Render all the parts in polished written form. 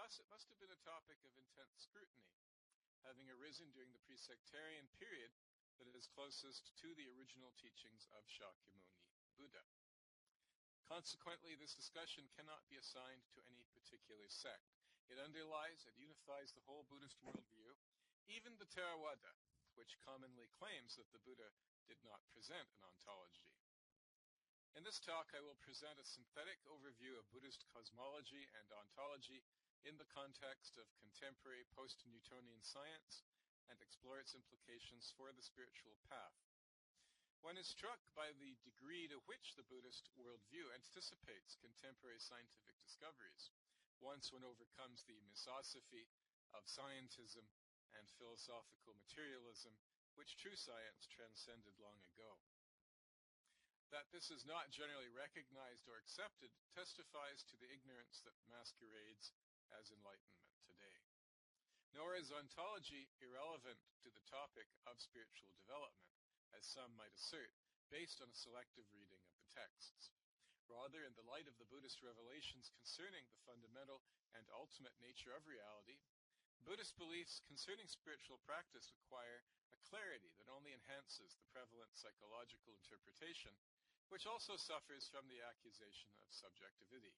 Thus, it must have been a topic of intense scrutiny, having arisen during the pre-sectarian period that is closest to the original teachings of Shakyamuni Buddha. Consequently, this discussion cannot be assigned to any particular sect. It underlies and unifies the whole Buddhist worldview, even the Theravada, which commonly claims that the Buddha did not present an ontology. In this talk, I will present a synthetic overview of Buddhist cosmology and ontology in the context of contemporary post-Newtonian science and explore its implications for the spiritual path. One is struck by the degree to which the Buddhist worldview anticipates contemporary scientific discoveries, once one overcomes the misosophy of scientism and philosophical materialism, which true science transcended long ago. That this is not generally recognized or accepted testifies to the ignorance that masquerades as enlightenment today. Nor is ontology irrelevant to the topic of spiritual development, as some might assert, based on a selective reading of the texts. Rather, in the light of the Buddhist revelations concerning the fundamental and ultimate nature of reality, Buddhist beliefs concerning spiritual practice require a clarity that only enhances the prevalent psychological interpretation, which also suffers from the accusation of subjectivity.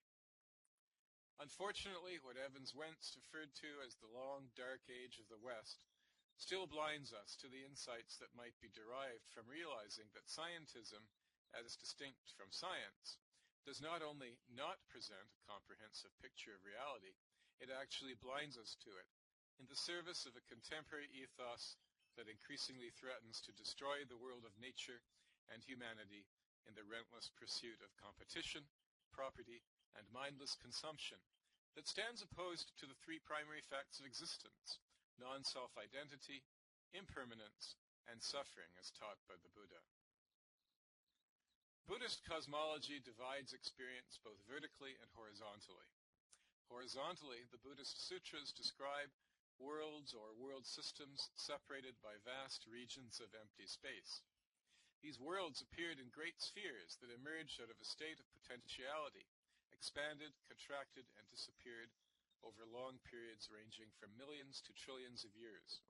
Unfortunately, what Evans Wentz referred to as the long, dark age of the West still blinds us to the insights that might be derived from realizing that scientism, as distinct from science, does not only not present a comprehensive picture of reality, it actually blinds us to it, in the service of a contemporary ethos that increasingly threatens to destroy the world of nature and humanity in the relentless pursuit of competition, property, and mindless consumption that stands opposed to the three primary facts of existence: non-self-identity, impermanence, and suffering as taught by the Buddha. Buddhist cosmology divides experience both vertically and horizontally. Horizontally, the Buddhist sutras describe worlds or world systems separated by vast regions of empty space. These worlds appeared in great spheres that emerged out of a state of potentiality, expanded, contracted, and disappeared over long periods ranging from millions to trillions of years.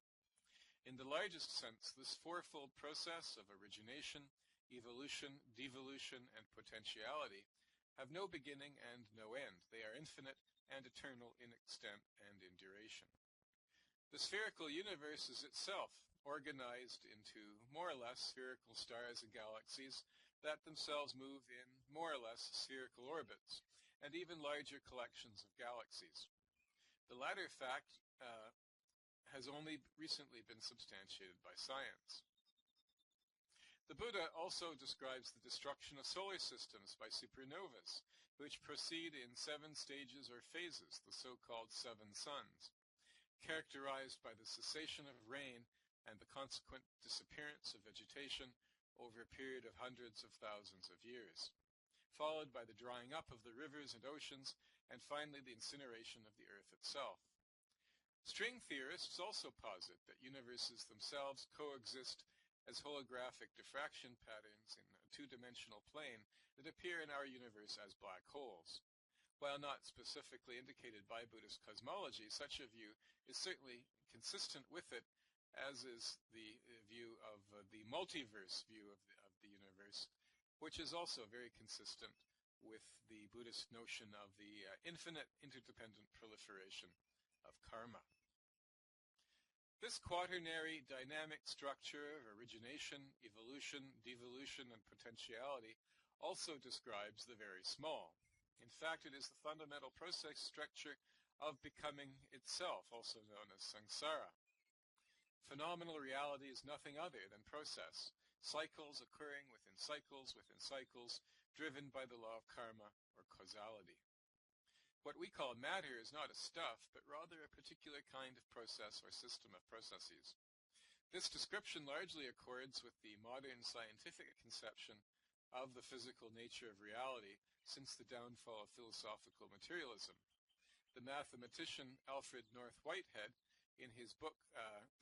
In the largest sense, this fourfold process of origination, evolution, devolution, and potentiality have no beginning and no end. They are infinite and eternal in extent and in duration. The spherical universe is itself organized into more or less spherical stars and galaxies that themselves move in more or less spherical orbits, and even larger collections of galaxies. The latter fact has only recently been substantiated by science. The Buddha also describes the destruction of solar systems by supernovas, which proceed in 7 stages or phases, the so-called 7 suns, characterized by the cessation of rain and the consequent disappearance of vegetation over a period of hundreds of thousands of years, followed by the drying up of the rivers and oceans, and finally the incineration of the earth itself. String theorists also posit that universes themselves coexist as holographic diffraction patterns in a two-dimensional plane that appear in our universe as black holes. While not specifically indicated by Buddhist cosmology, such a view is certainly consistent with it, as is the view of the multiverse view of the universe, which is also very consistent with the Buddhist notion of the infinite interdependent proliferation of karma. This quaternary dynamic structure of origination, evolution, devolution, and potentiality also describes the very small. In fact, it is the fundamental process structure of becoming itself, also known as samsara. Phenomenal reality is nothing other than process, cycles occurring within cycles, driven by the law of karma or causality. What we call matter is not a stuff, but rather a particular kind of process or system of processes. This description largely accords with the modern scientific conception of the physical nature of reality since the downfall of philosophical materialism. The mathematician Alfred North Whitehead, in his book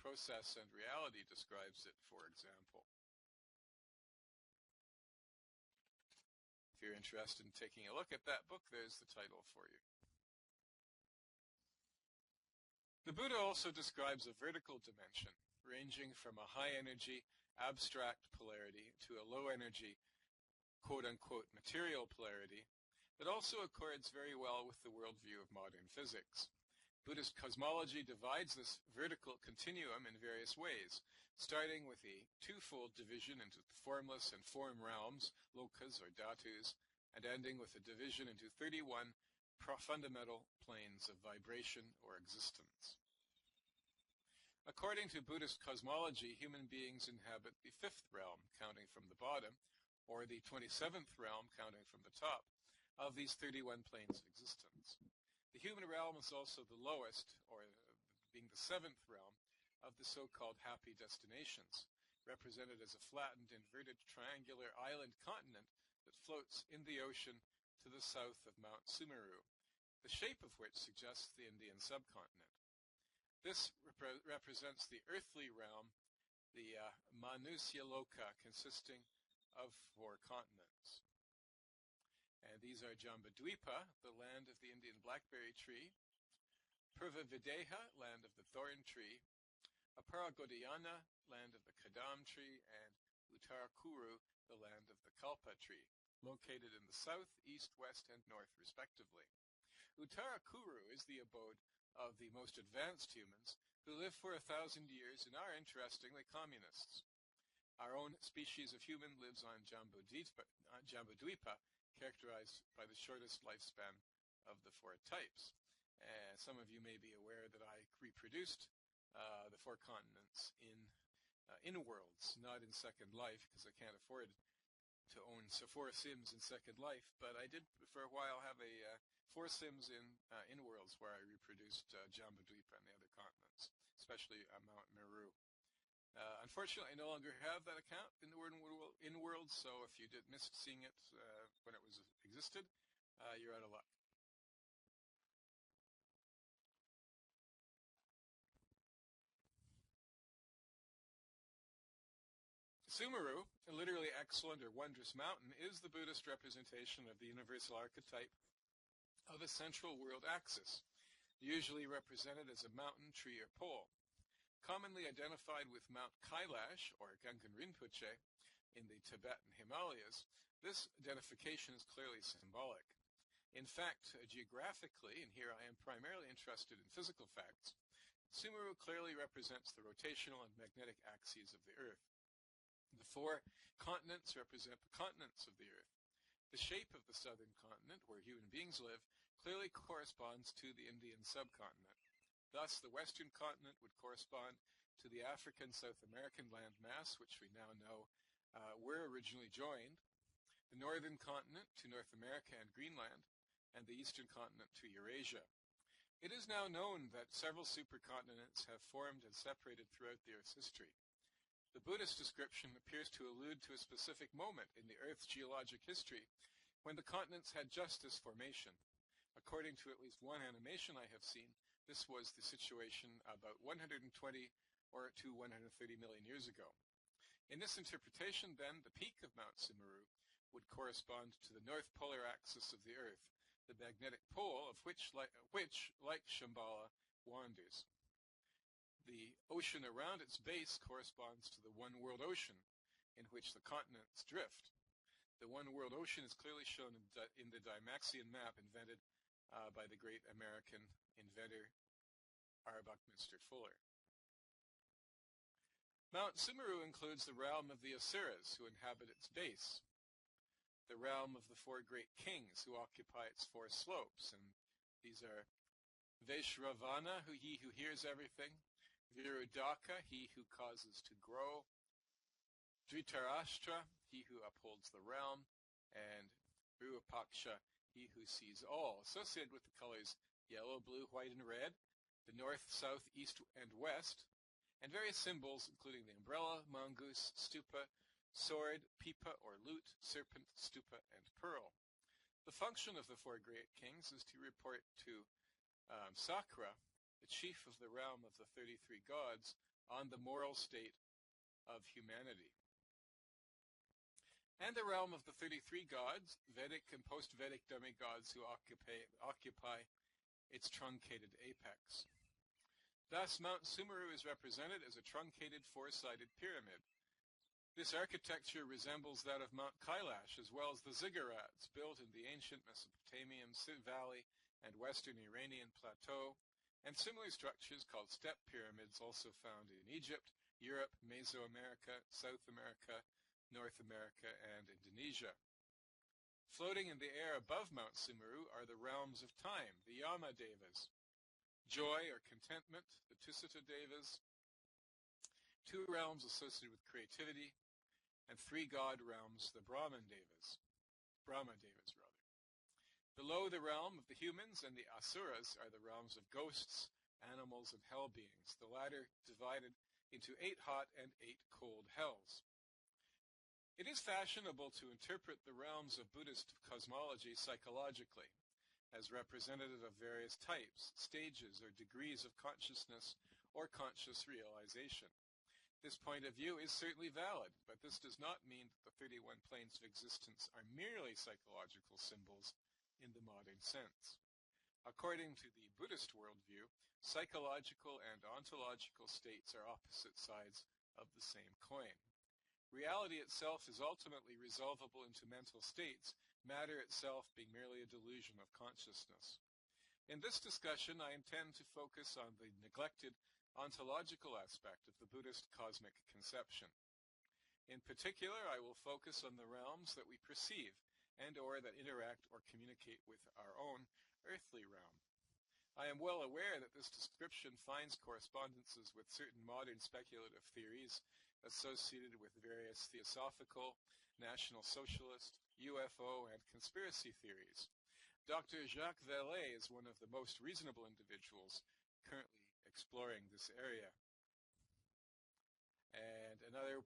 Process and Reality, describes it, for example. If you're interested in taking a look at that book, there's the title for you. The Buddha also describes a vertical dimension, ranging from a high-energy, abstract polarity to a low-energy, quote-unquote, material polarity, that also accords very well with the worldview of modern physics. Buddhist cosmology divides this vertical continuum in various ways, starting with a twofold division into the formless and form realms, lokas or dhatus, and ending with a division into 31 fundamental planes of vibration or existence. According to Buddhist cosmology, human beings inhabit the 5th realm, counting from the bottom, or the 27th realm, counting from the top, of these 31 planes of existence. The human realm is also the lowest, or being the 7th realm, of the so-called happy destinations, represented as a flattened, inverted, triangular island continent that floats in the ocean to the south of Mount Sumeru, the shape of which suggests the Indian subcontinent. This represents the earthly realm, the Manusya Loka, consisting of 4 continents. And these are Jambudvipa, the land of the Indian blackberry tree, Purvavideha, land of the thorn tree, Aparagodhyana, land of the kadam tree, and Uttarakuru, the land of the kalpa tree, located in the south, east, west, and north, respectively. Uttarakuru is the abode of the most advanced humans who live for 1,000 years and are, interestingly, communists. Our own species of human lives on Jambudvipa, characterized by the shortest lifespan of the 4 types. Some of you may be aware that I reproduced the 4 continents in worlds, not in Second Life, because I can't afford to own 4 Sims in Second Life, but I did for a while have 4 Sims in worlds where I reproduced Jambudvipa and the other continents, especially Mount Meru. Unfortunately, I no longer have that account in worlds, so if you missed seeing it when it existed, you're out of luck. Sumeru, a literally excellent or wondrous mountain, is the Buddhist representation of the universal archetype of a central world axis, usually represented as a mountain, tree, or pole. Commonly identified with Mount Kailash, or Gungan Rinpoche, in the Tibetan Himalayas, this identification is clearly symbolic. In fact, geographically, and here I am primarily interested in physical facts, Sumeru clearly represents the rotational and magnetic axes of the Earth. The 4 continents represent the continents of the Earth. The shape of the southern continent, where human beings live, clearly corresponds to the Indian subcontinent. Thus, the western continent would correspond to the African-South American landmass, which we now know were originally joined, the northern continent to North America and Greenland, and the eastern continent to Eurasia. It is now known that several supercontinents have formed and separated throughout the Earth's history. The Buddhist description appears to allude to a specific moment in the Earth's geologic history when the continents had just this formation. According to at least one animation I have seen, this was the situation about 120 or to 130 million years ago. In this interpretation, then, the peak of Mount Sumeru would correspond to the north polar axis of the Earth, the magnetic pole of which, like Shambhala, wanders. The ocean around its base corresponds to the One World Ocean, in which the continents drift. The One World Ocean is clearly shown in the Dymaxion map invented by the great American inventor R. Buckminster Fuller. Mount Sumeru includes the realm of the Asuras, who inhabit its base, the realm of the 4 great kings, who occupy its 4 slopes, and these are Vaishravana, he who hears everything, Virudaka, he who causes to grow, Dhritarashtra, he who upholds the realm, and Virupaksha, he who sees all, associated with the colors yellow, blue, white, and red, the north, south, east, and west, and various symbols including the umbrella, mongoose, stupa, sword, pipa or lute, serpent, stupa, and pearl. The function of the 4 great kings is to report to Sakra, the chief of the realm of the 33 gods, on the moral state of humanity. And the realm of the 33 gods, Vedic and post-Vedic demigods who occupy its truncated apex. Thus, Mount Sumeru is represented as a truncated four-sided pyramid. This architecture resembles that of Mount Kailash, as well as the ziggurats built in the ancient Mesopotamian Valley and western Iranian plateau, and similar structures called step pyramids also found in Egypt, Europe, Mesoamerica, South America, North America, and Indonesia. Floating in the air above Mount Sumeru are the realms of time, the Yama Devas, joy or contentment, the Tseten Devas, two realms associated with creativity, and three god realms, the Brahma Devas. Below the realm of the humans and the Asuras are the realms of ghosts, animals, and hell beings, the latter divided into 8 hot and 8 cold hells. It is fashionable to interpret the realms of Buddhist cosmology psychologically, as representative of various types, stages, or degrees of consciousness or conscious realization. This point of view is certainly valid, but this does not mean that the 31 planes of existence are merely psychological symbols in the modern sense. According to the Buddhist worldview, psychological and ontological states are opposite sides of the same coin. Reality itself is ultimately resolvable into mental states, matter itself being merely a delusion of consciousness. In this discussion, I intend to focus on the neglected ontological aspect of the Buddhist cosmic conception. In particular, I will focus on the realms that we perceive and/or that interact or communicate with our own earthly realm. I am well aware that this description finds correspondences with certain modern speculative theories associated with various theosophical, National Socialist, UFO, and conspiracy theories. Dr. Jacques Vallée is one of the most reasonable individuals currently exploring this area. And another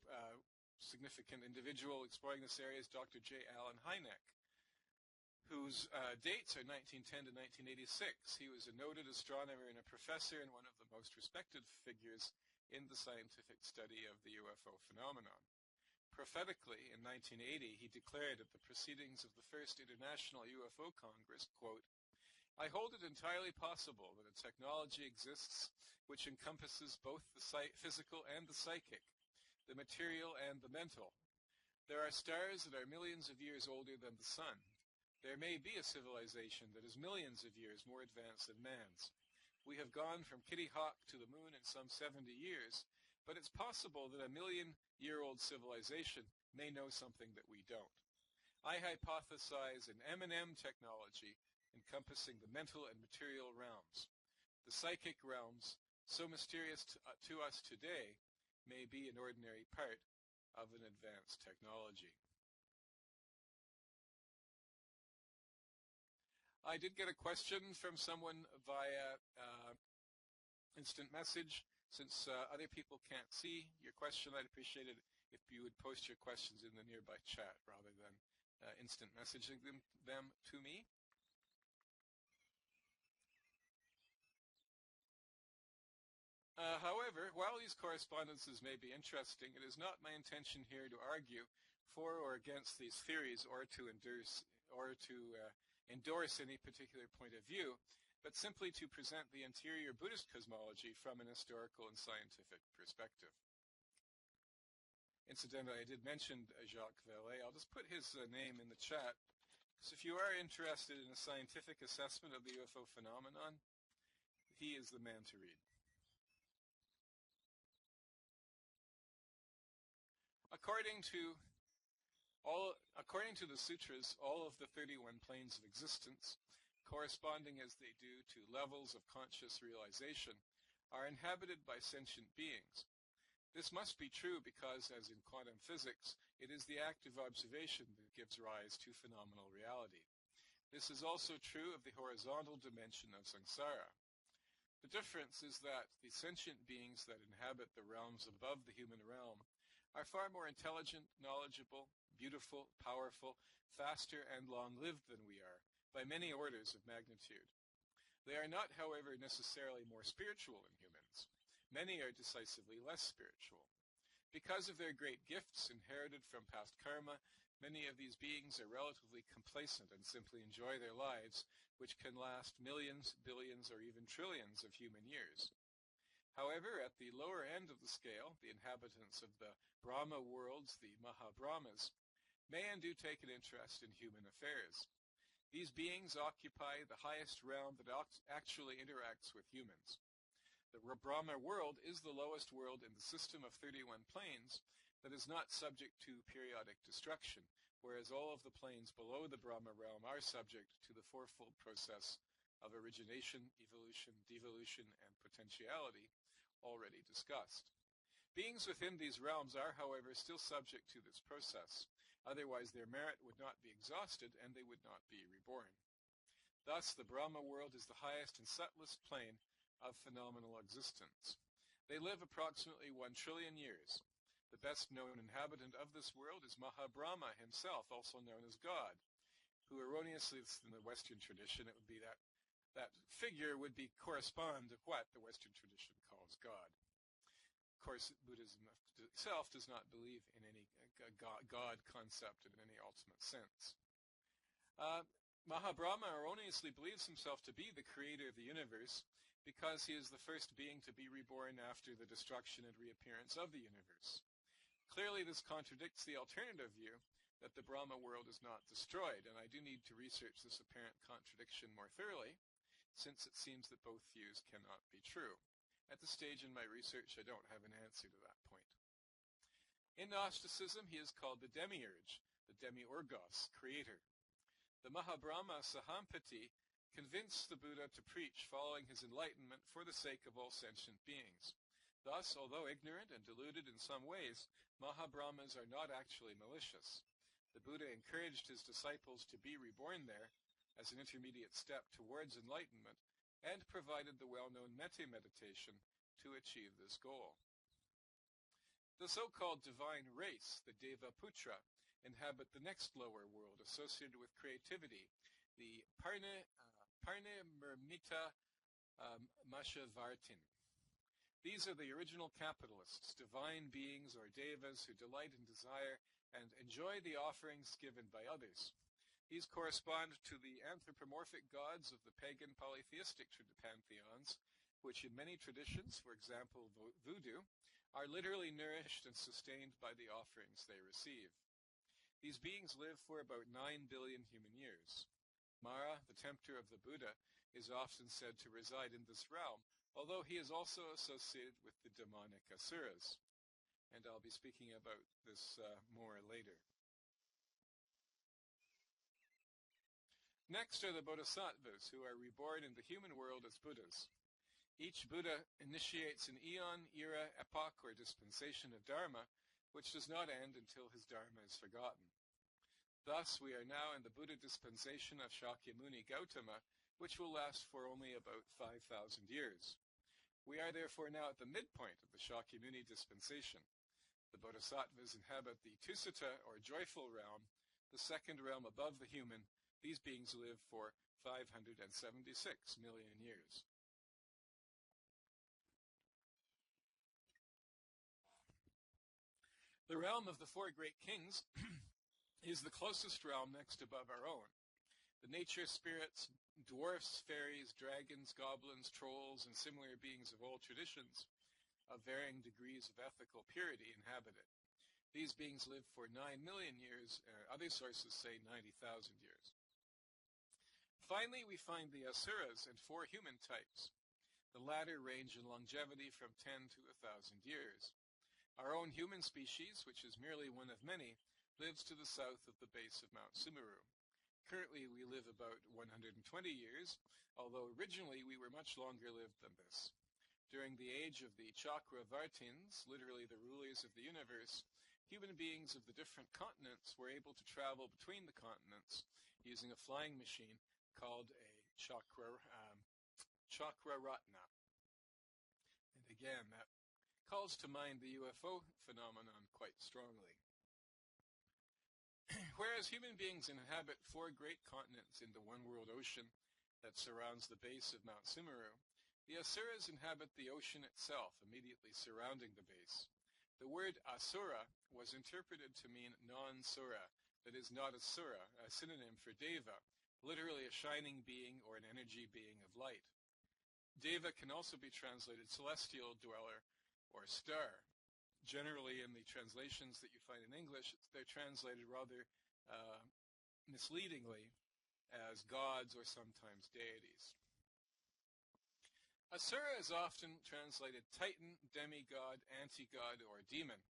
significant individual exploring this area is Dr. J. Allen Hynek, whose dates are 1910 to 1986. He was a noted astronomer and a professor and one of the most respected figures in the scientific study of the UFO phenomenon. Prophetically, in 1980, he declared at the proceedings of the First International UFO Congress, quote, "I hold it entirely possible that a technology exists which encompasses both the physical and the psychic, the material and the mental. There are stars that are millions of years older than the sun. There may be a civilization that is millions of years more advanced than man's. We have gone from Kitty Hawk to the moon in some 70 years, but it's possible that a million-year-old civilization may know something that we don't. I hypothesize an M&M technology encompassing the mental and material realms. The psychic realms, so mysterious to us today, may be an ordinary part of an advanced technology." I did get a question from someone via instant message. Since other people can't see your question, I'd appreciate it if you would post your questions in the nearby chat rather than instant messaging them to me. However, while these correspondences may be interesting, it is not my intention here to argue for or against these theories or to endorse any particular point of view, but simply to present the interior Buddhist cosmology from an historical and scientific perspective. Incidentally, I did mention Jacques Vallée. I'll just put his name in the chat, because if you are interested in a scientific assessment of the UFO phenomenon, he is the man to read. According to the sutras, all of the 31 planes of existence, corresponding as they do to levels of conscious realization, are inhabited by sentient beings. This must be true because, as in quantum physics, it is the act of observation that gives rise to phenomenal reality. This is also true of the horizontal dimension of samsara. The difference is that the sentient beings that inhabit the realms above the human realm are far more intelligent, knowledgeable, beautiful, powerful, faster, and long-lived than we are, by many orders of magnitude. They are not, however, necessarily more spiritual than humans. Many are decisively less spiritual. Because of their great gifts inherited from past karma, many of these beings are relatively complacent and simply enjoy their lives, which can last millions, billions, or even trillions of human years. However, at the lower end of the scale, the inhabitants of the Brahma worlds, the Mahabrahmas, may and do take an interest in human affairs. These beings occupy the highest realm that actually interacts with humans. The Brahma world is the lowest world in the system of 31 planes that is not subject to periodic destruction, whereas all of the planes below the Brahma realm are subject to the fourfold process of origination, evolution, devolution, and potentiality already discussed. Beings within these realms are, however, still subject to this process. Otherwise, their merit would not be exhausted and they would not be reborn. Thus, the Brahma world is the highest and subtlest plane of phenomenal existence. They live approximately 1 trillion years. The best known inhabitant of this world is Mahabrahma himself, also known as God, who erroneously, in the Western tradition, it would be that figure would correspond to what the Western tradition calls God. Of course, Buddhism itself does not believe in any God concept in any ultimate sense. Mahabrahma erroneously believes himself to be the creator of the universe because he is the first being to be reborn after the destruction and reappearance of the universe. Clearly, this contradicts the alternative view that the Brahma world is not destroyed, and I do need to research this apparent contradiction more thoroughly, since it seems that both views cannot be true. At this stage in my research, I don't have an answer to that point. In Gnosticism, he is called the Demiurge, the Demiurgos, creator. The Mahabrahma Sahampati convinced the Buddha to preach following his enlightenment for the sake of all sentient beings. Thus, although ignorant and deluded in some ways, Mahabrahmas are not actually malicious. The Buddha encouraged his disciples to be reborn there as an intermediate step towards enlightenment, and provided the well-known metta meditation to achieve this goal. The so-called divine race, the Devaputra, inhabit the next lower world associated with creativity, the Parnimirmita Mashavartin. These are the original capitalists, divine beings or devas who delight in desire and enjoy the offerings given by others. These correspond to the anthropomorphic gods of the pagan polytheistic pantheons, which in many traditions, for example voodoo, are literally nourished and sustained by the offerings they receive. These beings live for about 9 billion human years. Mara, the tempter of the Buddha, is often said to reside in this realm, although he is also associated with the demonic asuras. And I'll be speaking about this more later. Next are the Bodhisattvas, who are reborn in the human world as Buddhas. Each Buddha initiates an eon, era, epoch, or dispensation of Dharma, which does not end until his Dharma is forgotten. Thus, we are now in the Buddha dispensation of Shakyamuni Gautama, which will last for only about 5,000 years. We are therefore now at the midpoint of the Shakyamuni dispensation. The Bodhisattvas inhabit the Tusita, or joyful realm, the second realm above the human. These beings live for 576 million years. The realm of the four great kings is the closest realm next above our own. The nature spirits, dwarfs, fairies, dragons, goblins, trolls, and similar beings of all traditions of varying degrees of ethical purity inhabit it. These beings live for 9 million years. Other sources say 90,000 years. Finally, we find the asuras and 4 human types. The latter range in longevity from 10 to 1,000 years. Our own human species, which is merely one of many, lives to the south of the base of Mount Sumeru. Currently, we live about 120 years, although originally we were much longer lived than this. During the age of the Chakravartins, literally the rulers of the universe, human beings of the different continents were able to travel between the continents using a flying machine called a Chakraratna. And again, that calls to mind the UFO phenomenon quite strongly. Whereas human beings inhabit 4 great continents in the one-world ocean that surrounds the base of Mount Sumeru, the asuras inhabit the ocean itself, immediately surrounding the base. The word asura was interpreted to mean non-sura, that is, not a sura, a synonym for deva, literally a shining being or an energy being of light. Deva can also be translated celestial, dweller, or star. Generally, in the translations that you find in English, they're translated rather misleadingly as gods or sometimes deities. Asura is often translated Titan, demigod, anti-god, or demon.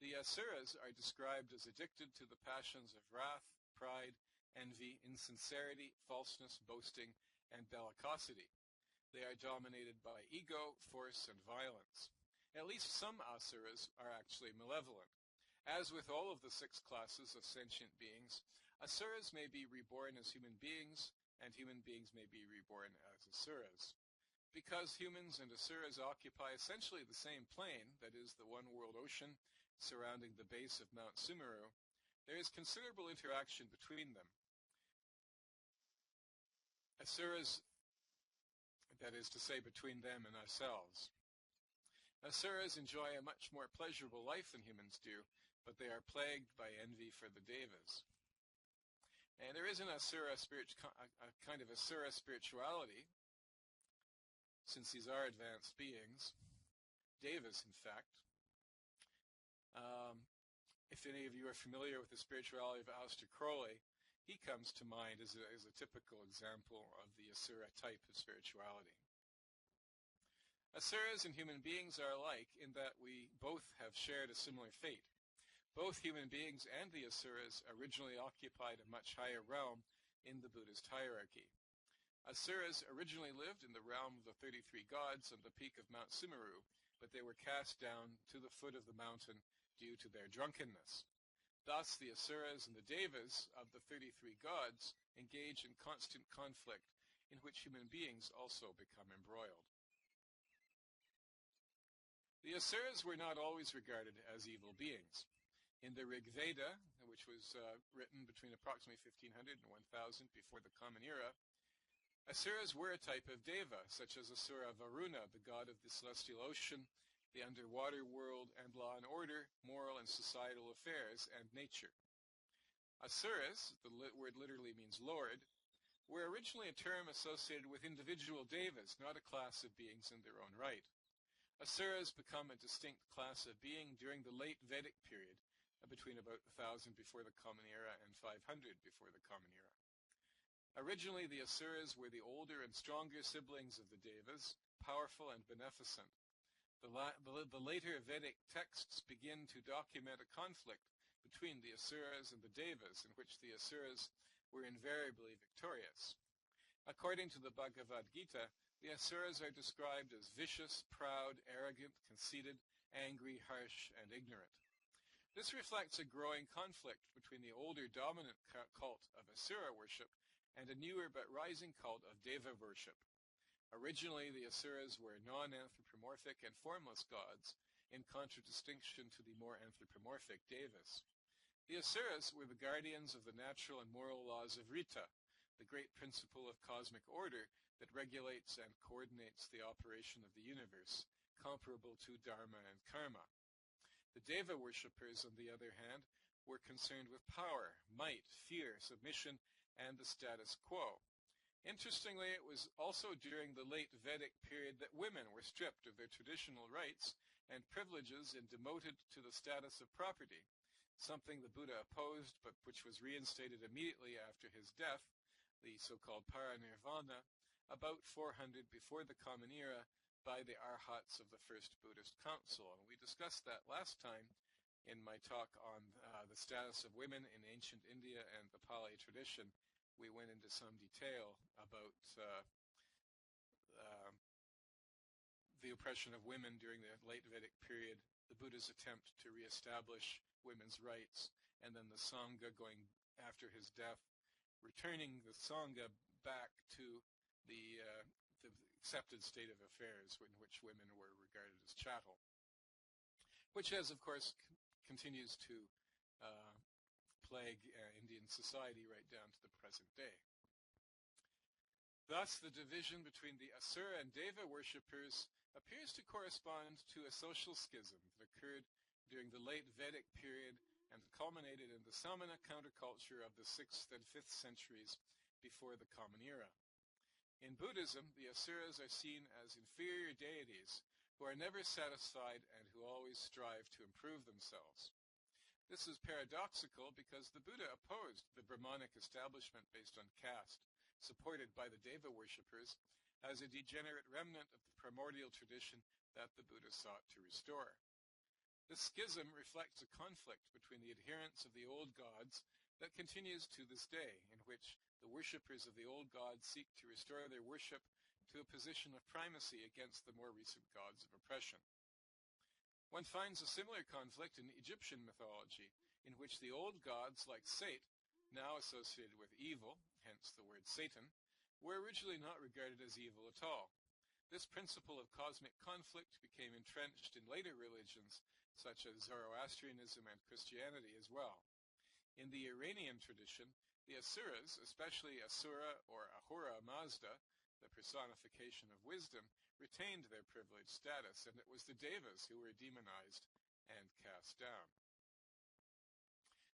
The Asuras are described as addicted to the passions of wrath, pride, envy, insincerity, falseness, boasting, and bellicosity. They are dominated by ego, force, and violence. At least some Asuras are actually malevolent. As with all of the 6 classes of sentient beings, Asuras may be reborn as human beings, and human beings may be reborn as Asuras. Because humans and Asuras occupy essentially the same plane, that is, the one world ocean surrounding the base of Mount Sumeru, there is considerable interaction between them. Asuras, that is to say, between them and ourselves. Asuras enjoy a much more pleasurable life than humans do, but they are plagued by envy for the Devas. And there is an Asura a kind of Asura spirituality, since these are advanced beings, Devas in fact. If any of you are familiar with the spirituality of Aleister Crowley, he comes to mind as a typical example of the Asura type of spirituality. Asuras and human beings are alike in that we both have shared a similar fate. Both human beings and the Asuras originally occupied a much higher realm in the Buddhist hierarchy. Asuras originally lived in the realm of the 33 gods on the peak of Mount Sumeru, but they were cast down to the foot of the mountain due to their drunkenness. Thus, the Asuras and the Devas of the 33 gods engage in constant conflict, in which human beings also become embroiled. The Asuras were not always regarded as evil beings. In the Rig Veda, which was written between approximately 1500 and 1000 before the Common Era, Asuras were a type of Deva, such as Asura Varuna, the god of the celestial ocean, the underwater world, and law and order, moral and societal affairs, and nature. Asuras, the word literally means lord, were originally a term associated with individual Devas, not a class of beings in their own right. Asuras become a distinct class of being during the late Vedic period, between about 1000 before the Common Era and 500 before the Common Era. Originally, the Asuras were the older and stronger siblings of the Devas, powerful and beneficent. The later Vedic texts begin to document a conflict between the Asuras and the Devas, in which the Asuras were invariably victorious. According to the Bhagavad Gita, the Asuras are described as vicious, proud, arrogant, conceited, angry, harsh, and ignorant. This reflects a growing conflict between the older dominant cult of Asura worship and a newer but rising cult of Deva worship. Originally, the Asuras were non-anthropomorphic and formless gods, in contradistinction to the more anthropomorphic Devas. The Asuras were the guardians of the natural and moral laws of Rita, the great principle of cosmic order that regulates and coordinates the operation of the universe, comparable to Dharma and Karma. The Deva worshippers, on the other hand, were concerned with power, might, fear, submission, and the status quo. Interestingly, it was also during the late Vedic period that women were stripped of their traditional rights and privileges and demoted to the status of property, something the Buddha opposed, but which was reinstated immediately after his death, the so-called parinirvana, about 400 before the Common Era, by the Arhats of the First Buddhist Council. And we discussed that last time in my talk on the status of women in ancient India and the Pali tradition. We went into some detail about the oppression of women during the late Vedic period, the Buddha's attempt to reestablish women's rights, and then the Sangha going after his death, returning the Sangha back to the accepted state of affairs in which women were regarded as chattel, which has, of course, continues to plague Indian society right down to the present day. Thus, the division between the Asura and Deva worshippers appears to correspond to a social schism that occurred during the late Vedic period and culminated in the Samana counterculture of the 6th and 5th centuries before the Common Era. In Buddhism, the asuras are seen as inferior deities who are never satisfied and who always strive to improve themselves. This is paradoxical because the Buddha opposed the Brahmanic establishment based on caste, supported by the Deva worshippers, as a degenerate remnant of the primordial tradition that the Buddha sought to restore. This schism reflects a conflict between the adherents of the old gods that continues to this day, in which the worshippers of the old gods seek to restore their worship to a position of primacy against the more recent gods of oppression. One finds a similar conflict in Egyptian mythology, in which the old gods like Sept, now associated with evil, hence the word Tseten, were originally not regarded as evil at all. This principle of cosmic conflict became entrenched in later religions such as Zoroastrianism and Christianity as well. In the Iranian tradition, the asuras, especially Asura or Ahura Mazda, the personification of wisdom, retained their privileged status, and it was the Devas who were demonized and cast down.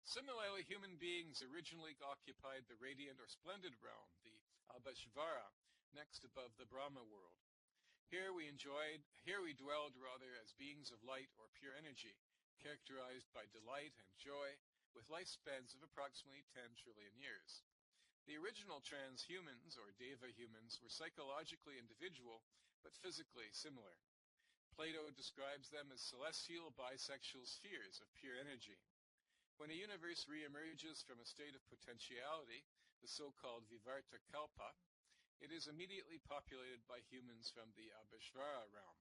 Similarly, human beings originally occupied the radiant or splendid realm, the Abhishvara, next above the Brahma world. Here we dwelled as beings of light or pure energy, characterized by delight and joy, with lifespans of approximately 10 trillion years. The original transhumans, or Deva humans, were psychologically individual, but physically similar. Plato describes them as celestial bisexual spheres of pure energy. When a universe re-emerges from a state of potentiality, the so-called Vivarta Kalpa, it is immediately populated by humans from the Abhishvara realm.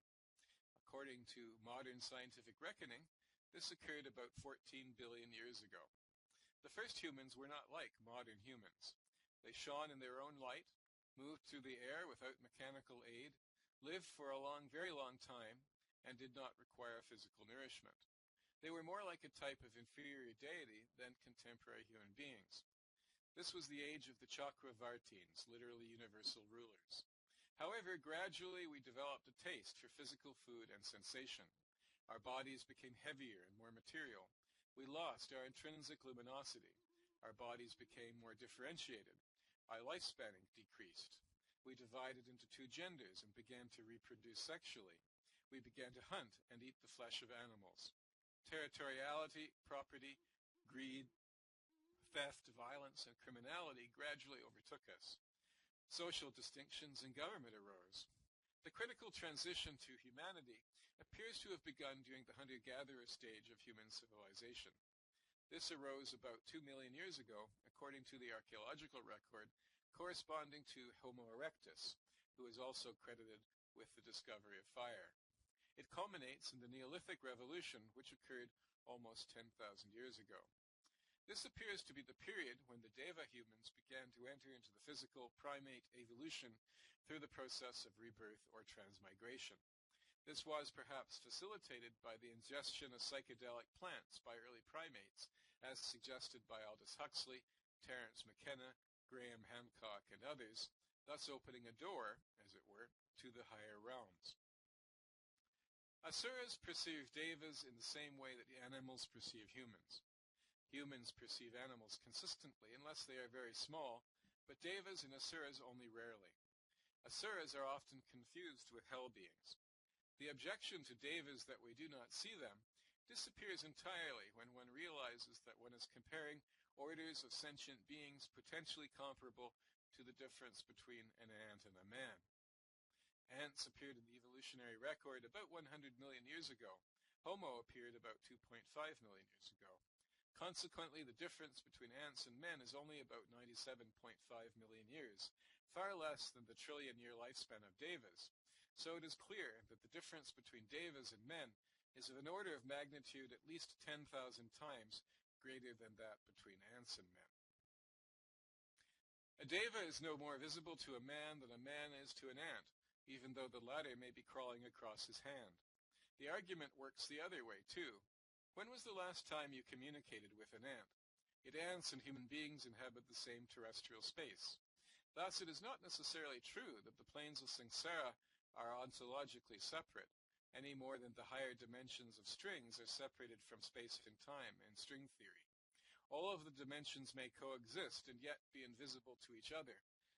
According to modern scientific reckoning, this occurred about 14 billion years ago. The first humans were not like modern humans. They shone in their own light, moved through the air without mechanical aid, lived for a very long time, and did not require physical nourishment. They were more like a type of inferior deity than contemporary human beings. This was the age of the Chakravartins, literally universal rulers. However, gradually we developed a taste for physical food and sensation. Our bodies became heavier and more material. We lost our intrinsic luminosity. Our bodies became more differentiated. Our lifespan decreased. We divided into two genders and began to reproduce sexually. We began to hunt and eat the flesh of animals. Territoriality, property, greed, theft, violence, and criminality gradually overtook us. Social distinctions in government arose. The critical transition to humanity appears to have begun during the hunter-gatherer stage of human civilization. This arose about 2 million years ago, according to the archaeological record, corresponding to Homo erectus, who is also credited with the discovery of fire. It culminates in the Neolithic Revolution, which occurred almost 10,000 years ago. This appears to be the period when the Deva humans began to enter into the physical primate evolution through the process of rebirth or transmigration. This was perhaps facilitated by the ingestion of psychedelic plants by early primates, as suggested by Aldous Huxley, Terence McKenna, Graham Hancock, and others, thus opening a door, as it were, to the higher realms. Asuras perceive devas in the same way that animals perceive humans. Humans perceive animals consistently unless they are very small, but devas and asuras only rarely. Asuras are often confused with hell beings. The objection to devas that we do not see them disappears entirely when one realizes that one is comparing orders of sentient beings potentially comparable to the difference between an ant and a man. Ants appeared in the evolutionary record about 100 million years ago. Homo appeared about 2.5 million years ago. Consequently, the difference between ants and men is only about 97.5 million years, far less than the trillion-year lifespan of devas. So it is clear that the difference between devas and men is of an order of magnitude at least 10,000 times greater than that between ants and men. A deva is no more visible to a man than a man is to an ant, even though the latter may be crawling across his hand. The argument works the other way, too. When was the last time you communicated with an ant? Yet ants and human beings inhabit the same terrestrial space. Thus, it is not necessarily true that the planes of samsara are ontologically separate, any more than the higher dimensions of strings are separated from space and time in string theory. All of the dimensions may coexist and yet be invisible to each other.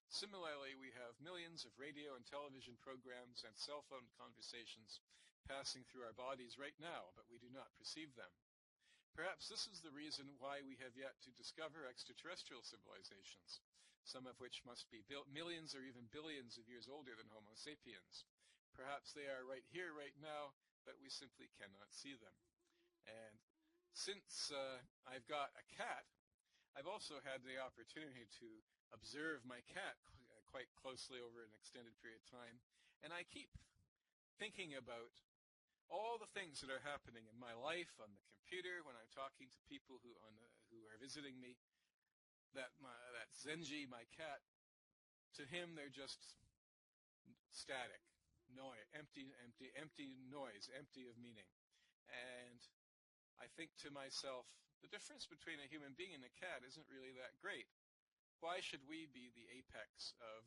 Similarly, we have millions of radio and television programs and cell phone conversations passing through our bodies right now, but we do not perceive them. Perhaps this is the reason why we have yet to discover extraterrestrial civilizations, some of which must be millions or even billions of years older than Homo sapiens. Perhaps they are right here, right now, but we simply cannot see them. And since I've got a cat, I've also had the opportunity to observe my cat quite closely over an extended period of time, and I keep thinking about all the things that are happening in my life on the computer when I'm talking to people who are visiting me. That Zenji, my cat, to him they're just static, noise, empty noise, empty of meaning. And I think to myself, the difference between a human being and a cat isn't really that great. Why should we be the apex of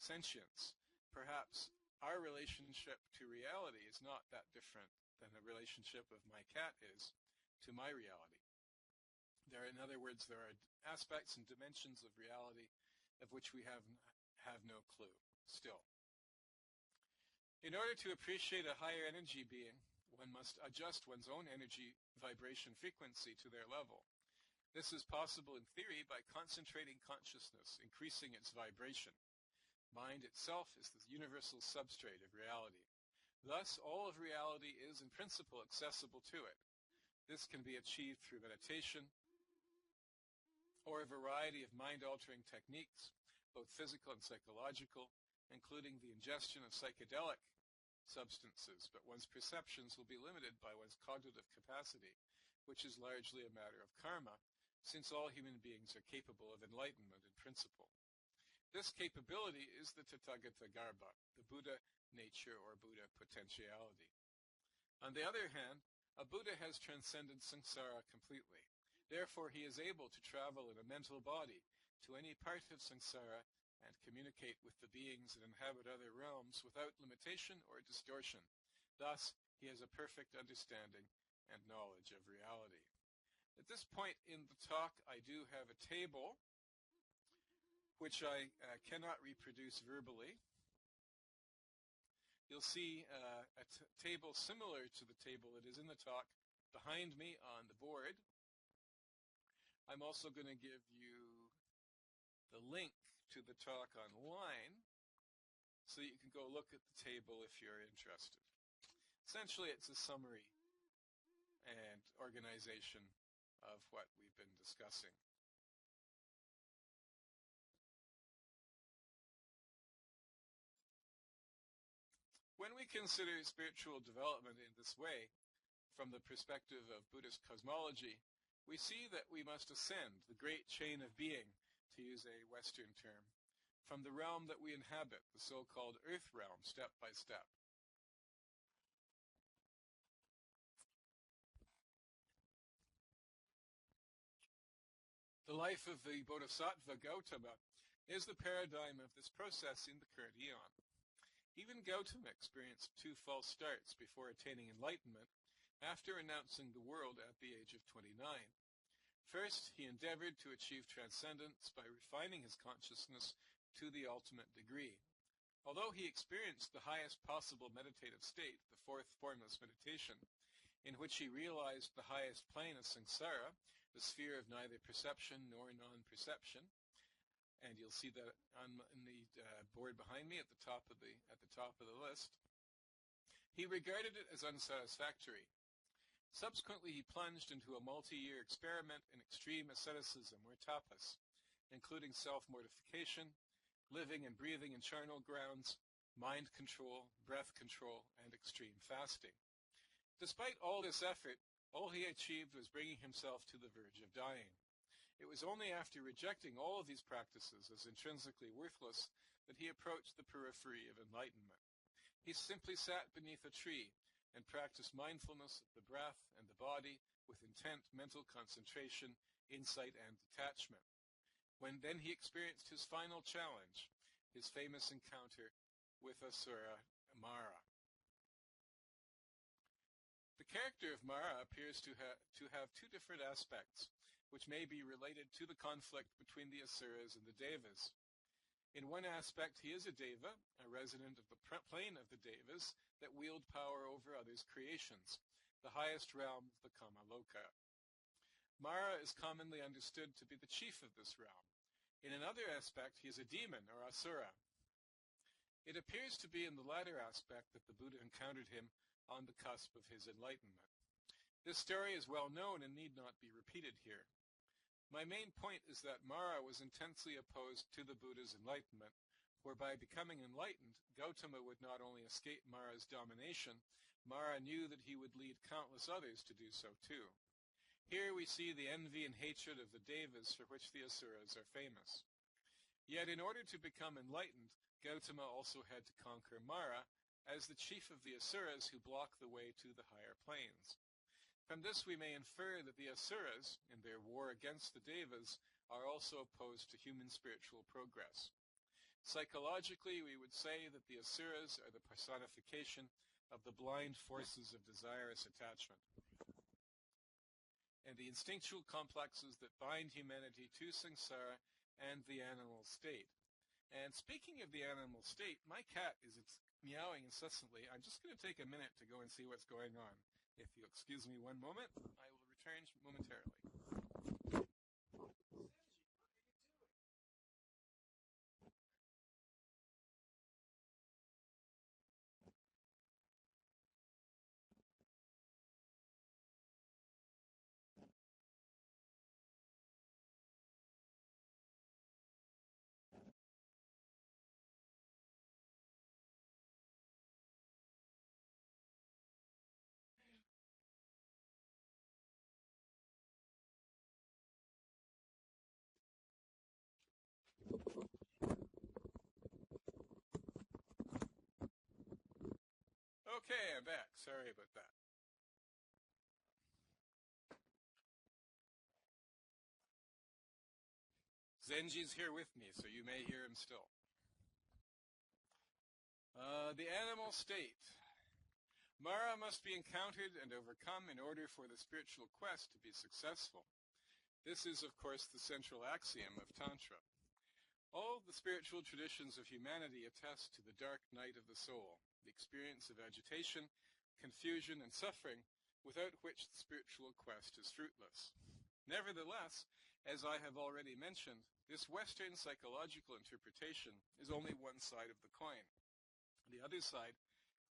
sentience? Perhaps our relationship to reality is not that different than the relationship of my cat is to my reality. In other words, there are aspects and dimensions of reality of which we have no clue still. In order to appreciate a higher energy being, one must adjust one's own energy vibration frequency to their level. This is possible in theory by concentrating consciousness, increasing its vibration. Mind itself is the universal substrate of reality. Thus, all of reality is, in principle, accessible to it. This can be achieved through meditation or a variety of mind-altering techniques, both physical and psychological, including the ingestion of psychedelic substances, but one's perceptions will be limited by one's cognitive capacity, which is largely a matter of karma, since all human beings are capable of enlightenment in principle. This capability is the Tathagata Garbha, the Buddha nature or Buddha potentiality. On the other hand, a Buddha has transcended samsara completely. Therefore, he is able to travel in a mental body to any part of samsara and communicate with the beings that inhabit other realms without limitation or distortion. Thus, he has a perfect understanding and knowledge of reality. At this point in the talk, I do have a table which I cannot reproduce verbally. You'll see a table similar to the table that is in the talk behind me on the board. I'm also going to give you the link to the talk online so that you can go look at the table if you're interested. Essentially, it's a summary and organization of what we've been discussing. When we consider spiritual development in this way, from the perspective of Buddhist cosmology, we see that we must ascend the great chain of being, to use a Western term, from the realm that we inhabit, the so-called earth realm, step by step. The life of the Bodhisattva Gautama is the paradigm of this process in the current eon. Even Gautama experienced 2 false starts before attaining enlightenment after renouncing the world at the age of 29. First, he endeavored to achieve transcendence by refining his consciousness to the ultimate degree. Although he experienced the highest possible meditative state, the 4th formless meditation, in which he realized the highest plane of samsara, the sphere of neither perception nor non-perception, and you'll see that on the board behind me at the top of the list. He regarded it as unsatisfactory. Subsequently, he plunged into a multi-year experiment in extreme asceticism, or tapas, including self-mortification, living and breathing in charnel grounds, mind control, breath control, and extreme fasting. Despite all this effort, all he achieved was bringing himself to the verge of dying. It was only after rejecting all of these practices as intrinsically worthless that he approached the periphery of enlightenment. He simply sat beneath a tree and practiced mindfulness of the breath and the body with intent, mental concentration, insight, and detachment. Then he experienced his final challenge, his famous encounter with Asura Mara. The character of Mara appears to have 2 different aspects, which may be related to the conflict between the Asuras and the Devas. In one aspect, he is a deva, a resident of the plane of the devas that wield power over others' creations, the highest realm of the Kamaloka. Mara is commonly understood to be the chief of this realm. In another aspect, he is a demon or asura. It appears to be in the latter aspect that the Buddha encountered him on the cusp of his enlightenment. This story is well known and need not be repeated here. My main point is that Mara was intensely opposed to the Buddha's enlightenment, for by becoming enlightened, Gautama would not only escape Mara's domination, Mara knew that he would lead countless others to do so too. Here we see the envy and hatred of the devas for which the asuras are famous. Yet in order to become enlightened, Gautama also had to conquer Mara as the chief of the asuras who block the way to the higher planes. From this we may infer that the asuras, in their war against the devas, are also opposed to human spiritual progress. Psychologically, we would say that the asuras are the personification of the blind forces of desirous attachment and the instinctual complexes that bind humanity to samsara and the animal state. And speaking of the animal state, my cat is meowing incessantly. I'm just going to take a minute to go and see what's going on. If you'll excuse me one moment, I will return momentarily. Okay, I'm back. Sorry about that. Zenji's here with me, so you may hear him still. The animal state. Mara must be encountered and overcome in order for the spiritual quest to be successful. This is, of course, the central axiom of Tantra. All the spiritual traditions of humanity attest to the dark night of the soul, the experience of agitation, confusion, and suffering, without which the spiritual quest is fruitless. Nevertheless, as I have already mentioned, this Western psychological interpretation is only one side of the coin. The other side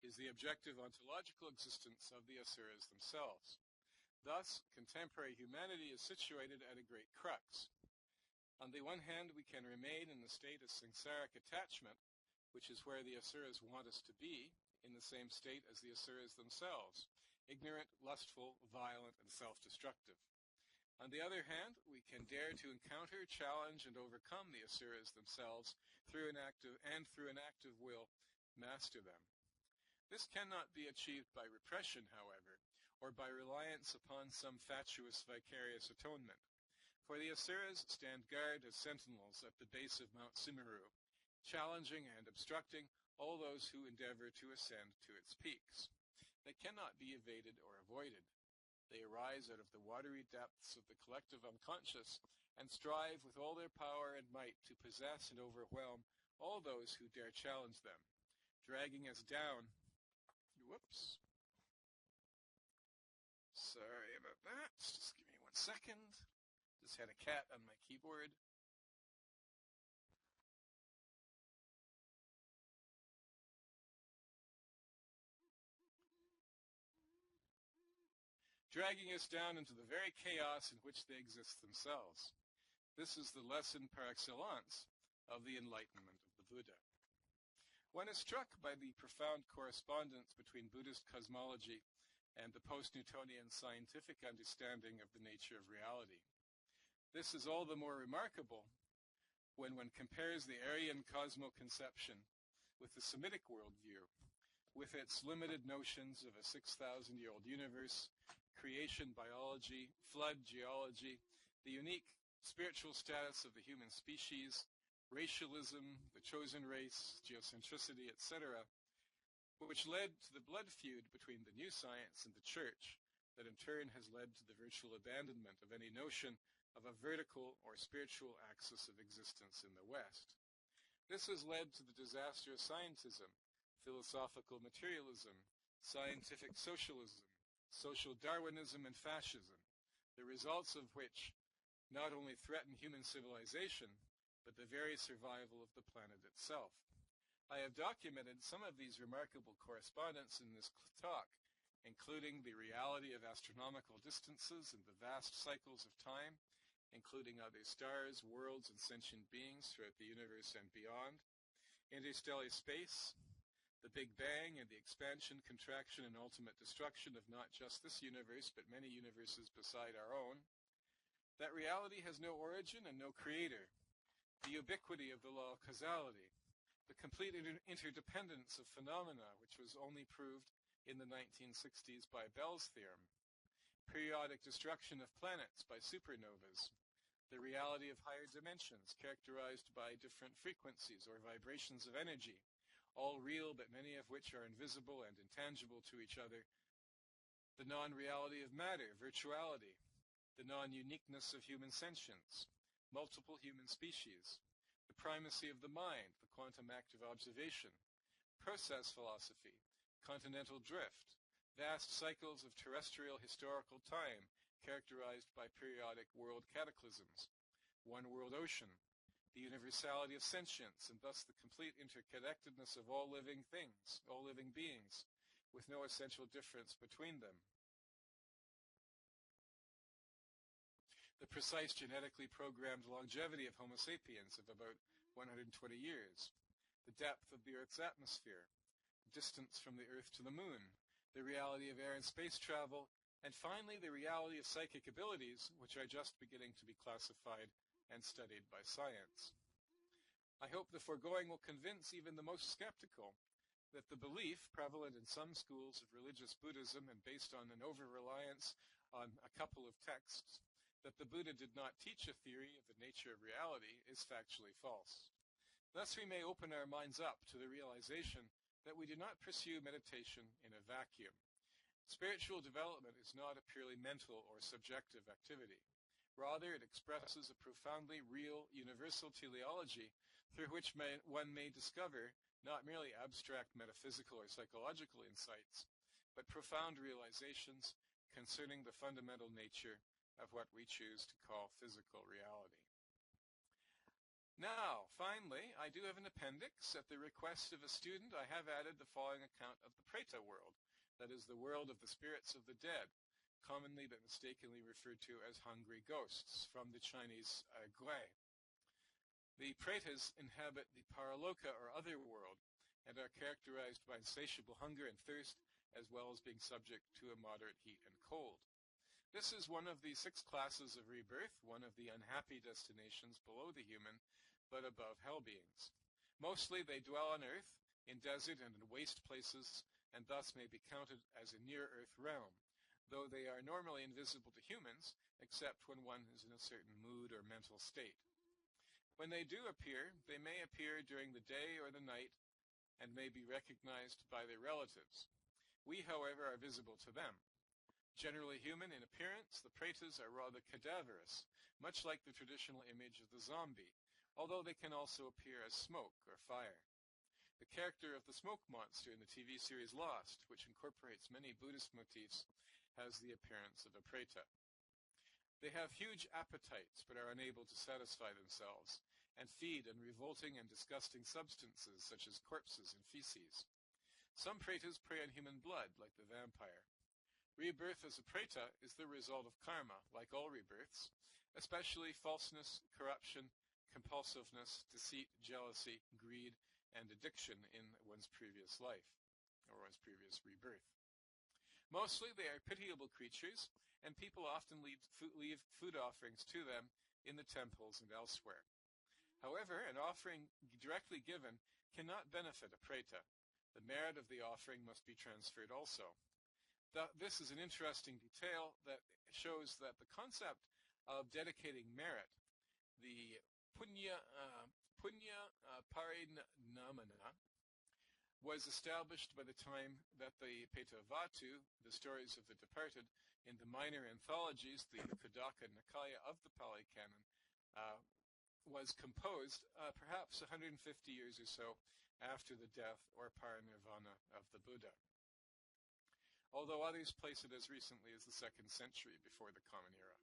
is the objective ontological existence of the asuras themselves. Thus, contemporary humanity is situated at a great crux. On the one hand, we can remain in the state of samsaric attachment, which is where the asuras want us to be, in the same state as the asuras themselves, ignorant, lustful, violent, and self-destructive. On the other hand, we can dare to encounter, challenge, and overcome the asuras themselves through an act of will, master them. This cannot be achieved by repression, however, or by reliance upon some fatuous vicarious atonement. For the asuras stand guard as sentinels at the base of Mount Sumeru, challenging and obstructing all those who endeavor to ascend to its peaks. They cannot be evaded or avoided. They arise out of the watery depths of the collective unconscious and strive with all their power and might to possess and overwhelm all those who dare challenge them, dragging us down. Whoops. Sorry about that. Just give me 1 second. Just had a cat on my keyboard. Dragging us down into the very chaos in which they exist themselves. This is the lesson par excellence of the enlightenment of the Buddha. One is struck by the profound correspondence between Buddhist cosmology and the post-Newtonian scientific understanding of the nature of reality. This is all the more remarkable when one compares the Aryan cosmo-conception with the Semitic worldview, with its limited notions of a 6,000-year-old universe, creation biology, flood geology, the unique spiritual status of the human species, racialism, the chosen race, geocentricity, etc., which led to the blood feud between the new science and the church, that in turn has led to the virtual abandonment of any notion of a vertical or spiritual axis of existence in the West. This has led to the disaster of scientism, philosophical materialism, scientific socialism, social Darwinism, and fascism, the results of which not only threaten human civilization, but the very survival of the planet itself. I have documented some of these remarkable correspondence in this talk, including the reality of astronomical distances and the vast cycles of time, including other stars, worlds, and sentient beings throughout the universe and beyond, interstellar space, the Big Bang and the expansion, contraction, and ultimate destruction of not just this universe, but many universes beside our own. That reality has no origin and no creator. The ubiquity of the law of causality. The complete interdependence of phenomena, which was only proved in the 1960s by Bell's theorem. Periodic destruction of planets by supernovas. The reality of higher dimensions, characterized by different frequencies or vibrations of energy, all real but many of which are invisible and intangible to each other. The non-reality of matter, virtuality. The non-uniqueness of human sentience, multiple human species, the primacy of the mind, the quantum act of observation, process philosophy, continental drift, vast cycles of terrestrial historical time characterized by periodic world cataclysms, one world ocean, the universality of sentience, and thus the complete interconnectedness of all living things, all living beings, with no essential difference between them. The precise genetically programmed longevity of Homo sapiens of about 120 years, the depth of the Earth's atmosphere, distance from the Earth to the Moon, the reality of air and space travel, and finally the reality of psychic abilities, which are just beginning to be classified and studied by science. I hope the foregoing will convince even the most skeptical that the belief prevalent in some schools of religious Buddhism and based on an over-reliance on a couple of texts, that the Buddha did not teach a theory of the nature of reality is factually false. Thus we may open our minds up to the realization that we do not pursue meditation in a vacuum. Spiritual development is not a purely mental or subjective activity. Rather, it expresses a profoundly real, universal teleology through which one may discover not merely abstract metaphysical or psychological insights, but profound realizations concerning the fundamental nature of what we choose to call physical reality. Now, finally, I do have an appendix. At the request of a student, I have added the following account of the Preta world, that is, the world of the spirits of the dead, commonly but mistakenly referred to as hungry ghosts, from the Chinese Gui. The Pretas inhabit the Paraloka or other world, and are characterized by insatiable hunger and thirst, as well as being subject to a moderate heat and cold. This is one of the 6 classes of rebirth, one of the unhappy destinations below the human, but above hell beings. Mostly they dwell on earth, in desert and in waste places, and thus may be counted as a near-earth realm, though they are normally invisible to humans, except when one is in a certain mood or mental state. When they do appear, they may appear during the day or the night, and may be recognized by their relatives. We, however, are visible to them. Generally human in appearance, the Pretas are rather cadaverous, much like the traditional image of the zombie, although they can also appear as smoke or fire. The character of the smoke monster in the TV series Lost, which incorporates many Buddhist motifs, has the appearance of a Preta. They have huge appetites, but are unable to satisfy themselves, and feed on revolting and disgusting substances such as corpses and feces. Some Pretas prey on human blood, like the vampire. Rebirth as a Preta is the result of karma, like all rebirths, especially falseness, corruption, compulsiveness, deceit, jealousy, greed, and addiction in one's previous life, or one's previous rebirth. Mostly they are pitiable creatures, and people often leave food offerings to them in the temples and elsewhere. However, an offering directly given cannot benefit a Preta. The merit of the offering must be transferred also. This is an interesting detail that shows that the concept of dedicating merit, the punya parinamana, was established by the time that the Petavatu, the stories of the departed, in the minor anthologies, the Khuddaka Nikaya of the Pali Canon, was composed perhaps 150 years or so after the death or parinirvana of the Buddha, although others place it as recently as the 2nd century before the Common Era.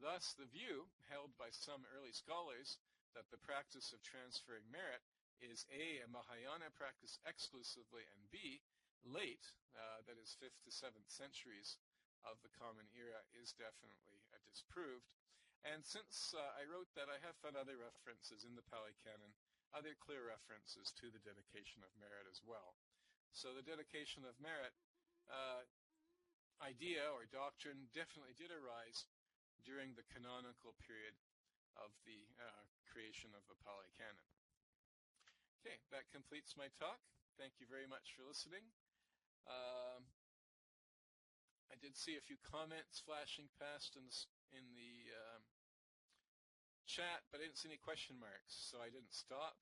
Thus, the view held by some early scholars that the practice of transferring merit is A, Mahayana practice exclusively, and B, late, that is 5th to 7th centuries of the Common Era, is definitely disproved. And since I wrote that, I have found other references in the Pali Canon, other clear references to the dedication of merit as well. So the dedication of merit idea or doctrine definitely did arise during the canonical period of the creation of the Pali Canon. Okay, that completes my talk. Thank you very much for listening. I did see a few comments flashing past in the chat, but I didn't see any question marks, so I didn't stop.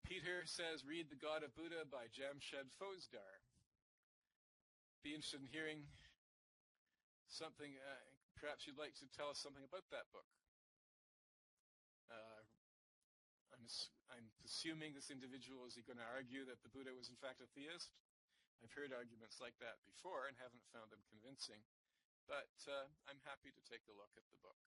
Peter says, read The God of Buddha by Jamshed Fozdar. Be interested in hearing something, perhaps you'd like to tell us something about that book. I'm assuming this individual is going to argue that the Buddha was in fact a theist. I've heard arguments like that before and haven't found them convincing, but I'm happy to take a look at the book.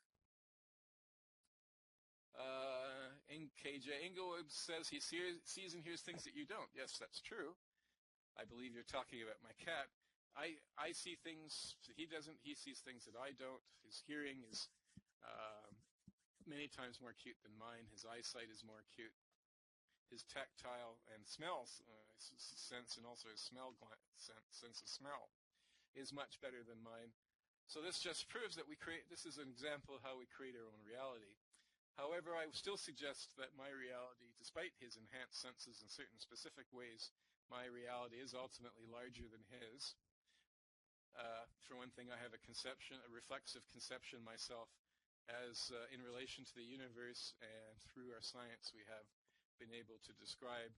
KJ Inglewood says he sees and hears things that you don't. Yes, that's true. I believe you're talking about my cat. I see things that he doesn't. He sees things that I don't. His hearing is many times more acute than mine. His eyesight is more acute. His tactile and smell sense, and also his sense of smell, is much better than mine. So this just proves that this is an example of how we create our own reality. However, I still suggest that my reality, despite his enhanced senses in certain specific ways, my reality is ultimately larger than his. For one thing, I have a reflexive conception myself as in relation to the universe, and through our science we have been able to describe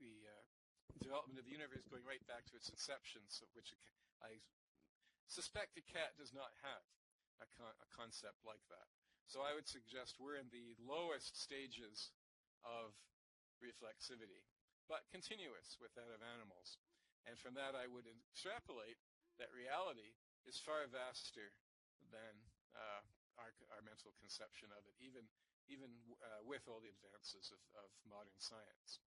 the development of the universe going right back to its inception, which I suspect a cat does not have a concept like that. So I would suggest we're in the lowest stages of reflexivity, but continuous with that of animals. And from that I would extrapolate that reality is far vaster than our mental conception of it, even with all the advances of modern science.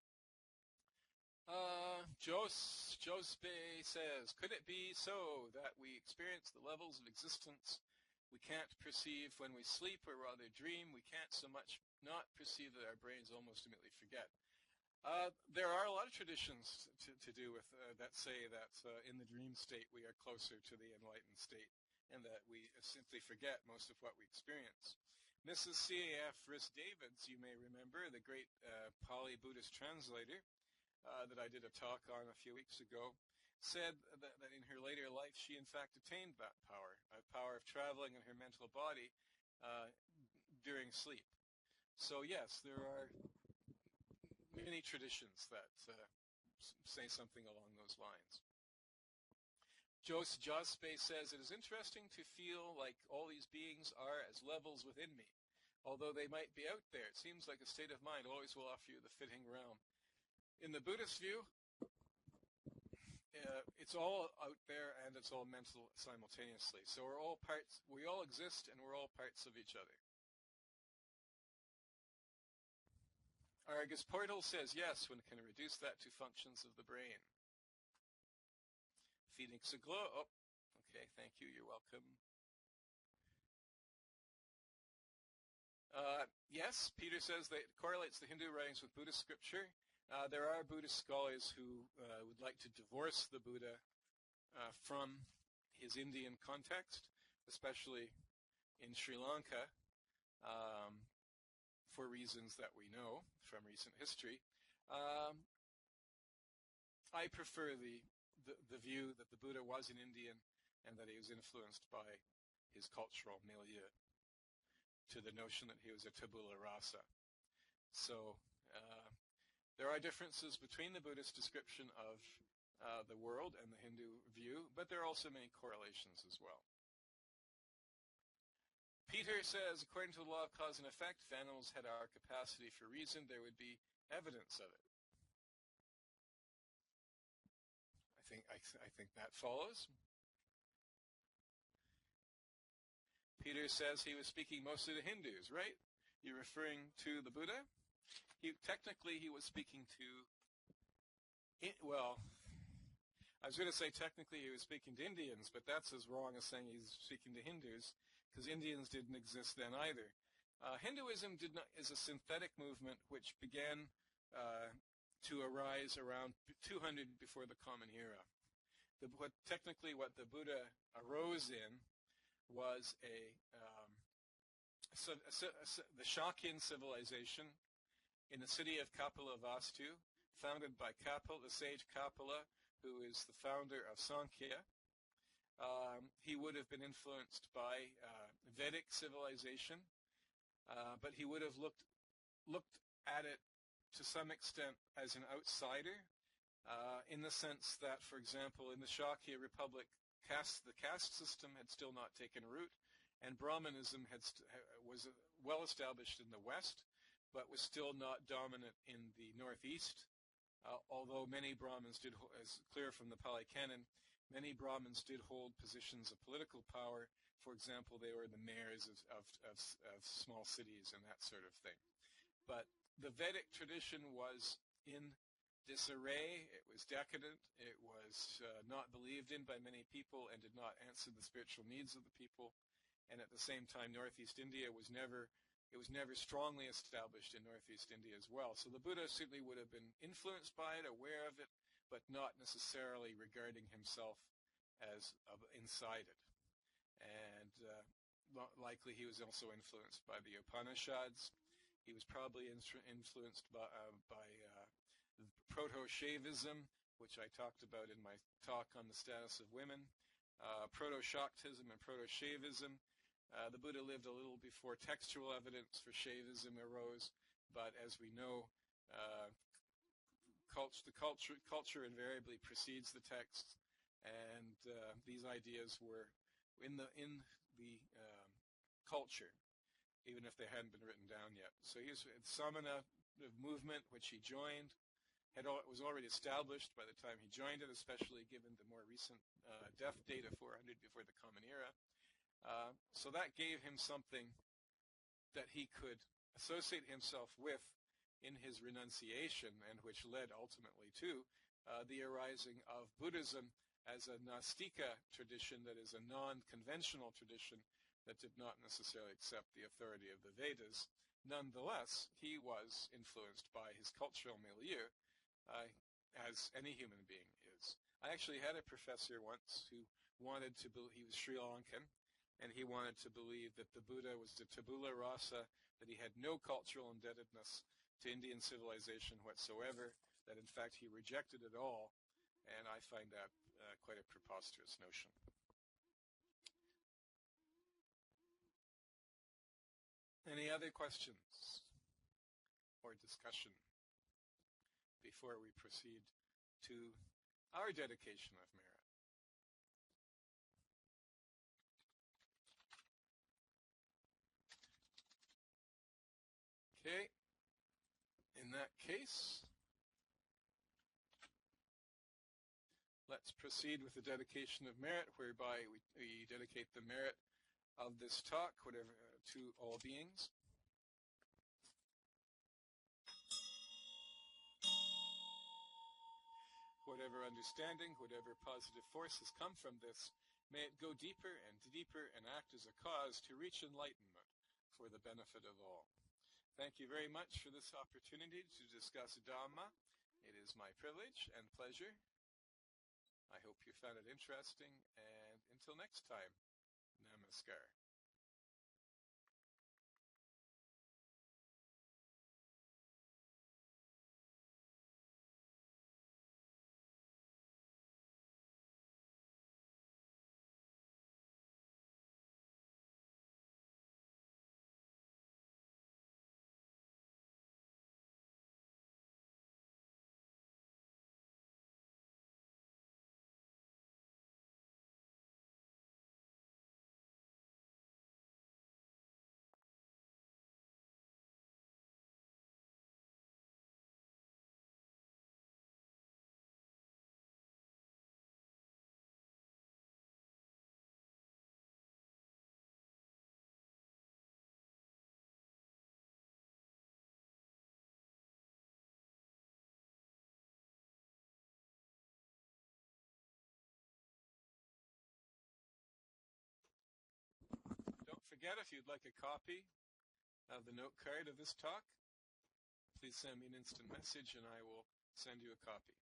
Jospe says, could it be so that we experience the levels of existence we can't perceive when we sleep, or rather dream? We can't so much not perceive that our brains almost immediately forget. There are a lot of traditions to do with that say that in the dream state we are closer to the enlightened state, and that we simply forget most of what we experience. Mrs. C.A.F. Rhys-Davids, you may remember, the great Pali Buddhist translator that I did a talk on a few weeks ago, said that in her later life she in fact attained that power, a power of traveling in her mental body during sleep. So yes, there are many traditions that say something along those lines. Jospe says, it is interesting to feel like all these beings are as levels within me. Although they might be out there, it seems like a state of mind always will offer you the fitting realm. In the Buddhist view, it's all out there and it's all mental simultaneously. So we're all parts, we all exist and we're all parts of each other. Argus Portal says, yes, one can reduce that to functions of the brain. Phoenix Aglow, oh, okay, thank you, you're welcome. Yes, Peter says that it correlates the Hindu writings with Buddhist scripture. There are Buddhist scholars who would like to divorce the Buddha from his Indian context, especially in Sri Lanka, for reasons that we know from recent history. I prefer the view that the Buddha was an Indian and that he was influenced by his cultural milieu, to the notion that he was a tabula rasa. So there are differences between the Buddhist description of the world and the Hindu view, but there are also many correlations as well. Peter says, according to the law of cause and effect, if animals had our capacity for reason, there would be evidence of it. I think that follows. Peter says he was speaking mostly to Hindus, right? You're referring to the Buddha? Technically, he was speaking to, well, I was going to say technically he was speaking to Indians, but that's as wrong as saying he's speaking to Hindus, because Indians didn't exist then either. Hinduism is a synthetic movement which began to arise around 200 before the Common Era. Technically what the Buddha arose in was the Shakyan civilization in the city of Kapilavastu, founded by Kapil, the sage Kapila, who is the founder of Sankhya. He would have been influenced by Vedic civilization, but he would have looked at it to some extent as an outsider, in the sense that, for example, in the Shakya Republic, the caste system had still not taken root, and Brahmanism was well established in the West, but was still not dominant in the Northeast. Although many Brahmins did, as clear from the Pali Canon, many Brahmins did hold positions of political power. For example, they were the mayors of small cities and that sort of thing. But the Vedic tradition was in disarray. It was decadent. It was not believed in by many people and did not answer the spiritual needs of the people. And at the same time, Northeast India was never strongly established in Northeast India as well. So the Buddha certainly would have been influenced by it, aware of it, but not necessarily regarding himself as inside it. And likely he was also influenced by the Upanishads. He was probably influenced by Proto-Shaivism, which I talked about in my talk on the status of women. Proto-Shaktism and Proto-Shaivism. The Buddha lived a little before textual evidence for Shaivism arose, but as we know, the culture invariably precedes the text, and these ideas were in the culture, even if they hadn't been written down yet. So he was the Samana movement, which he joined, was already established by the time he joined it, especially given the more recent death date of 400 before the Common Era. So that gave him something that he could associate himself with in his renunciation, and which led ultimately to the arising of Buddhism as a Nastika tradition, that is a non-conventional tradition that did not necessarily accept the authority of the Vedas. Nonetheless, he was influenced by his cultural milieu, as any human being is. I actually had a professor once who wanted to believe, he was Sri Lankan, and he wanted to believe that the Buddha was the tabula rasa, that he had no cultural indebtedness to Indian civilization whatsoever, that in fact he rejected it all, and I find that quite a preposterous notion. Any other questions or discussion before we proceed to our dedication of merit? Okay, in that case, let's proceed with the dedication of merit, whereby we dedicate the merit of this talk, to all beings. Whatever understanding, whatever positive forces come from this, may it go deeper and deeper and act as a cause to reach enlightenment for the benefit of all. Thank you very much for this opportunity to discuss Dhamma. It is my privilege and pleasure. I hope you found it interesting, and until next time, Namaskar. forget, if you'd like a copy of the note card of this talk, please send me an instant message and I will send you a copy.